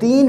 3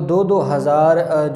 2,000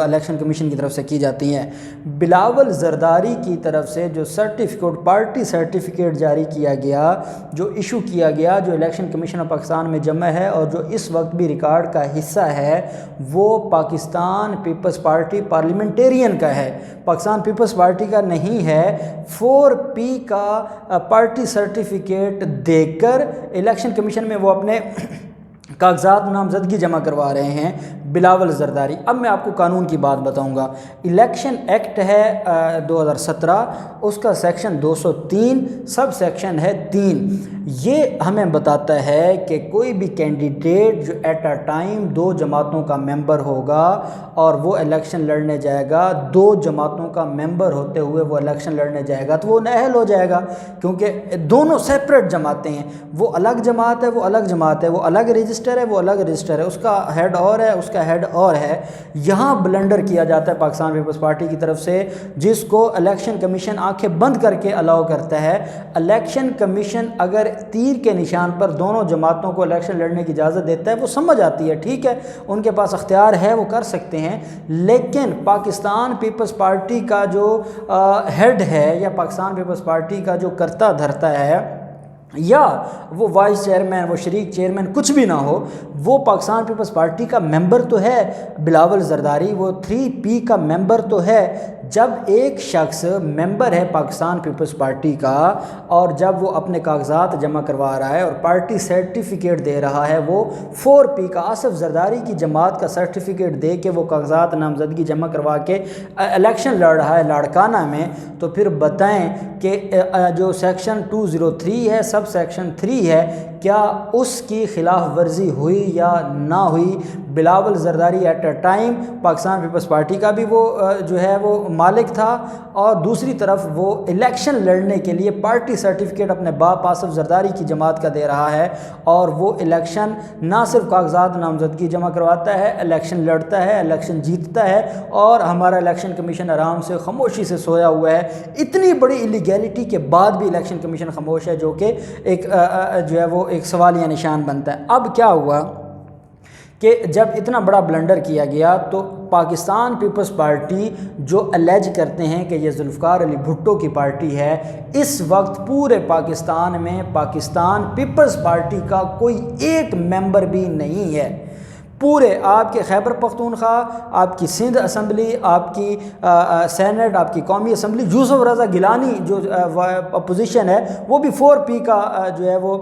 election commission کی طرف سے کی جاتی ہیں۔ بلاول زرداری کی طرف سے جو سرٹیفکیٹ پارٹی سرٹیفکیٹ جاری کیا گیا، جو ایشو کیا گیا، جو الیکشن کمیشن آف پاکستان میں جمع ہے اور جو اس وقت بھی ریکارڈ کا حصہ ہے، وہ پاکستان پیپلز پارٹی پارلیمنٹیرین کا ہے، پاکستان پیپلز پارٹی کا نہیں ہے۔ 4P کا پارٹی سرٹیفکیٹ دے کر الیکشن کمیشن میں وہ اپنے کاغذات نامزدگی جمع کروا رہے ہیں بلاول زرداری۔ اب میں آپ کو قانون کی بات بتاؤں گا۔ الیکشن ایکٹ ہے 2017، اس کا سیکشن 203 سب سیکشن ہے 3۔ یہ ہمیں بتاتا ہے کہ کوئی بھی کینڈیڈیٹ جو ایٹ اے ٹائم 2 جماعتوں کا ممبر ہوگا اور وہ الیکشن لڑنے جائے گا، 2 جماعتوں کا ممبر ہوتے ہوئے وہ الیکشن لڑنے جائے گا تو وہ نااہل ہو جائے گا، کیونکہ دونوں سیپریٹ جماعتیں ہیں۔ وہ الگ جماعت ہے، وہ الگ جماعت ہے، وہ الگ رجسٹر ہے، وہ الگ رجسٹر ہے، اس کا ہیڈ اور ہے، اس کا ہیڈ اور ہے۔ یہاں بلنڈر کیا جاتا ہے پاکستان پیپلز پارٹی کی طرف سے، جس کو الیکشن کمیشن آنکھیں بند کر کے الاؤ کرتا ہے۔ الیکشن کمیشن اگر تیر کے نشان پر دونوں جماعتوں کو الیکشن لڑنے کی اجازت دیتا ہے، وہ سمجھ آتی ہے، ٹھیک ہے، ان کے پاس اختیار ہے، وہ کر سکتے ہیں، لیکن پاکستان پیپلز پارٹی کا جو ہیڈ ہے یا پاکستان پیپلز پارٹی کا جو کرتا دھرتا ہے، یا وہ وائس چیئرمین، وہ شریک چیئرمین کچھ بھی نہ ہو، وہ پاکستان پیپلز پارٹی کا ممبر تو ہے بلاول زرداری، وہ 3P کا ممبر تو ہے۔ جب ایک شخص ممبر ہے پاکستان پیپلز پارٹی کا اور جب وہ اپنے کاغذات جمع کروا رہا ہے اور پارٹی سرٹیفکیٹ دے رہا ہے، وہ 4P کا آصف زرداری کی جماعت کا سرٹیفکیٹ دے کے وہ کاغذات نامزدگی جمع کروا کے الیکشن لڑ رہا ہے لاڑکانہ میں، تو پھر بتائیں کہ جو سیکشن 203 ہے، سب سیکشن 3 ہے، کیا اس کی خلاف ورزی ہوئی یا نہ ہوئی؟ Bilawal Zardari at a time Pakistan Peoples party کا بھی وہ جو ہے وہ مالک تھا، اور دوسری طرف وہ الیکشن لڑنے کے لیے پارٹی سرٹیفکیٹ اپنے باپ آصف زرداری کی جماعت کا دے رہا ہے، اور وہ الیکشن نہ صرف کاغذات نامزدگی جمع کرواتا ہے، الیکشن لڑتا ہے، الیکشن جیتتا ہے، اور ہمارا الیکشن کمیشن آرام سے خاموشی سے سویا ہوا ہے۔ اتنی بڑی الیگیلٹی کے بعد بھی الیکشن کمیشن خاموش ہے، جو کہ ایک جو ہے وہ ایک سوالیہ نشان بنتا ہے۔ اب کیا ہوا کہ جب اتنا بڑا بلنڈر کیا گیا تو پاکستان پیپلز پارٹی جو الیج کرتے ہیں کہ یہ ذوالفقار علی بھٹو کی پارٹی ہے، اس وقت پورے پاکستان میں پاکستان پیپلز پارٹی کا کوئی ایک ممبر بھی نہیں ہے۔ پورے آپ کے خیبر پختونخوا، آپ کی سندھ اسمبلی، آپ کی سینٹ، آپ کی قومی اسمبلی، یوسف رضا گیلانی جو اپوزیشن ہے، وہ بھی 4P کا جو ہے وہ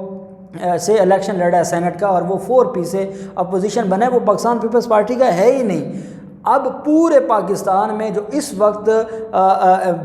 سے الیکشن لڑا ہے سینٹ کا، اور وہ 4P سے اپوزیشن بنا ہے، وہ پاکستان پیپلز پارٹی کا ہے ہی نہیں۔ اب پورے پاکستان میں جو اس وقت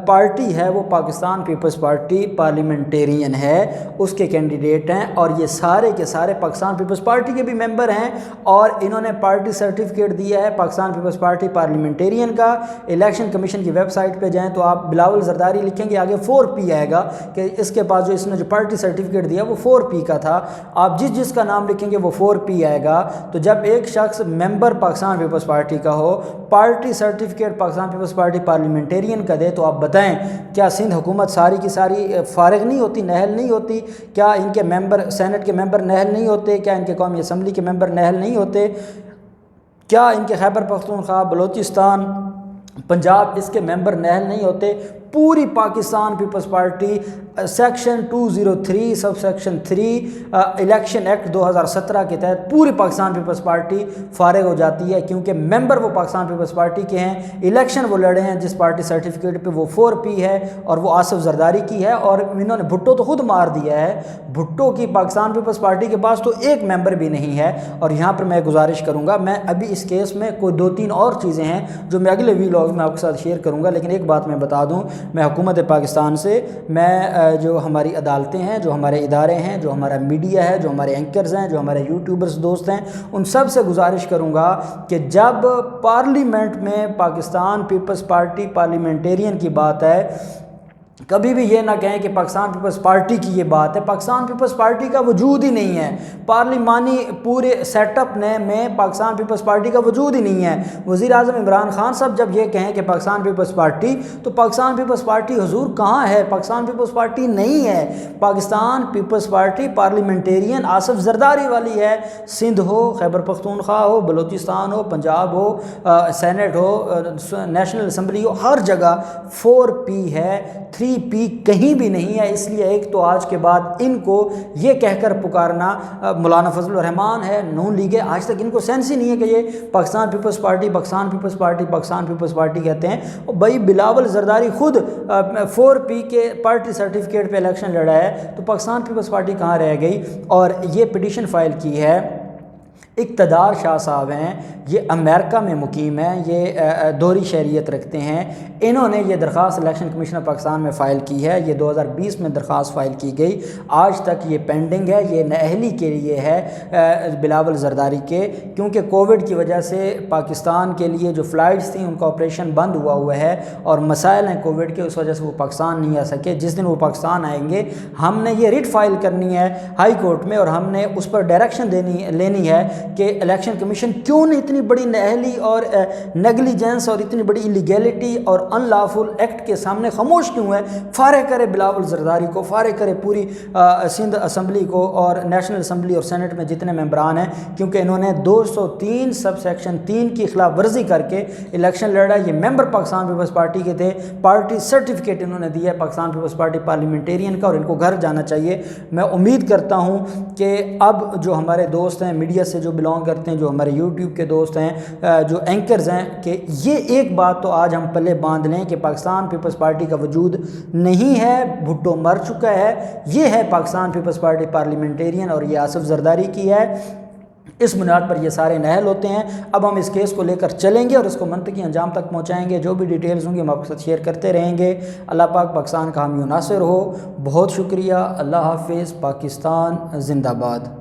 پارٹی ہے وہ پاکستان پیپلز پارٹی پارلیمنٹیرین ہے، اس کے کینڈیڈیٹ ہیں، اور یہ سارے کے سارے پاکستان پیپلز پارٹی کے بھی ممبر ہیں، اور انہوں نے پارٹی سرٹیفکیٹ دیا ہے پاکستان پیپلز پارٹی پارلیمنٹیرین کا۔ الیکشن کمیشن کی ویب سائٹ پہ جائیں تو آپ بلاول زرداری لکھیں گے، آگے 4P آئے گا کہ اس کے پاس جو اس نے جو پارٹی سرٹیفکیٹ دیا وہ 4P کا تھا۔ آپ جس کا نام لکھیں گے وہ 4P آئے گا۔ تو جب ایک شخص ممبر پاکستان پیپلز پارٹی کا ہو، party certificate Pakistan Peoples party parliamentarian کا دے، تو آپ بتائیں کیا سندھ حکومت ساری کی ساری فارغ نہیں ہوتی، نااہل نہیں ہوتی؟ کیا ان کے ممبر سینٹ کے ممبر نااہل نہیں ہوتے؟ کیا ان کے قومی اسمبلی کے ممبر نااہل نہیں ہوتے؟ کیا ان کے خیبر پختونخوا، بلوچستان، پنجاب اس کے ممبر نااہل نہیں ہوتے؟ پوری پاکستان پیپلز پارٹی سیکشن 203 سب سیکشن 3 الیکشن ایکٹ 2017 کے تحت پوری پاکستان پیپلز پارٹی فارغ ہو جاتی ہے، کیونکہ ممبر وہ پاکستان پیپلز پارٹی کے ہیں، الیکشن وہ لڑے ہیں جس پارٹی سرٹیفکیٹ پہ وہ 4P ہے اور وہ آصف زرداری کی ہے، اور انہوں نے بھٹو تو خود مار دیا ہے۔ بھٹو کی پاکستان پیپلز پارٹی کے پاس تو ایک ممبر بھی نہیں ہے۔ اور یہاں پر میں گزارش کروں گا، میں ابھی اس کیس میں کوئی 2-3 اور چیزیں ہیں جو میں اگلے ویلاگ میں آپ کے ساتھ شیئر کروں گا، لیکن ایک بات میں بتا دوں، میں حکومت پاکستان سے، میں جو ہماری عدالتیں ہیں، جو ہمارے ادارے ہیں، جو ہمارا میڈیا ہے، جو ہمارے اینکرز ہیں، جو ہمارے یوٹیوبرز دوست ہیں، ان سب سے گزارش کروں گا کہ جب پارلیمنٹ میں پاکستان پیپلز پارٹی پارلیمنٹیرین کی بات ہے کبھی بھی یہ نہ کہیں کہ پاکستان پیپلز پارٹی کی یہ بات ہے، پاکستان پیپلز پارٹی کا وجود ہی نہیں ہے، پارلیمانی پورے سیٹ اپ میں پاکستان پیپلز پارٹی کا وجود ہی نہیں ہے۔ وزیر اعظم عمران خان صاحب جب یہ کہیں کہ پاکستان پیپلز پارٹی، تو پاکستان پیپلز پارٹی حضور کہاں ہے؟ پاکستان پیپلز پارٹی نہیں ہے۔ پاکستان پیپلز پارٹی پارلیمنٹیرین آصف زرداری والی ہے، سندھ ہو، خیبر پختونخوا ہو، بلوچستان ہو، پنجاب ہو، سینٹ ہو، نیشنل اسمبلی ہو، ہر جگہ 4P ہے، 3P کہیں بھی نہیں ہے۔ اس لیے ایک تو آج کے بعد ان کو یہ کہہ کر پکارنا، مولانا فضل الرحمان ہے، نون لیگ ہے، آج تک ان کو سینس ہی نہیں ہے کہ یہ Pakistan Peoples Party Pakistan Peoples Party Pakistan Peoples Party کہتے ہیں۔ اور بھائی بلاول زرداری خود 4P کے پارٹی سرٹیفکیٹ پہ الیکشن لڑا ہے، تو پاکستان پیپلز پارٹی کہاں رہ گئی؟ اور یہ پٹیشن فائل کی ہے اقتدار شاہ صاحب ہیں، یہ امریکہ میں مقیم ہیں، یہ دوہری شہریت رکھتے ہیں۔ انہوں نے یہ درخواست الیکشن کمیشن آف پاکستان میں فائل کی ہے، یہ 2020 میں درخواست فائل کی گئی، آج تک یہ پینڈنگ ہے۔ یہ نااہلی کے لیے ہے بلاول زرداری کے، کیونکہ کووڈ کی وجہ سے پاکستان کے لیے جو فلائٹس تھیں ان کا آپریشن بند ہوا ہے اور مسائل ہیں کووڈ کے، اس وجہ سے وہ پاکستان نہیں آ سکے۔ جس دن وہ پاکستان آئیں گے ہم نے یہ ریٹ فائل کرنی ہے ہائی کورٹ میں، اور ہم نے اس پر ڈائریکشن لینی ہے کہ الیکشن کمیشن کیوں نہیں اتنی بڑی نااہلی اور نیگلیجنس اور اتنی بڑی الیگیلٹی اور ان لافل ایکٹ کے سامنے خاموش کیوں ہے؟ فارغ کرے بلاول زرداری کو، فارغ کرے پوری سندھ اسمبلی کو اور نیشنل اسمبلی اور سینٹ میں جتنے ممبران ہیں، کیونکہ انہوں نے 203 سب سیکشن 3 کی خلاف ورزی کر کے الیکشن لڑا۔ یہ ممبر پاکستان پیپلز پارٹی کے تھے، پارٹی سرٹیفکیٹ انہوں نے دیا ہے پاکستان پیپلز پارٹی پارلیمنٹیرین کا، اور ان کو گھر جانا چاہیے۔ میں امید کرتا ہوں کہ اب جو ہمارے دوست ہیں میڈیا سے جو بلانگ کرتے ہیں، جو ہمارے یوٹیوب کے دوست ہیں، جو اینکرز ہیں، کہ یہ ایک بات تو آج ہم پلے باندھ لیں کہ پاکستان پیپلز پارٹی کا وجود نہیں ہے، بھٹو مر چکا ہے، یہ ہے پاکستان پیپلز پارٹی پارلیمنٹیرین اور یہ آصف زرداری کی ہے۔ اس بنیاد پر یہ سارے نااہل ہوتے ہیں۔ اب ہم اس کیس کو لے کر چلیں گے اور اس کو منطقی انجام تک پہنچائیں گے۔ جو بھی ڈیٹیلز ہوں گی ہم آپ کے ساتھ شیئر کرتے رہیں گے۔ اللہ پاک پاکستان کا حامی و ناصر ہو۔ بہت شکریہ۔ اللہ حافظ۔ پاکستان زندہ باد۔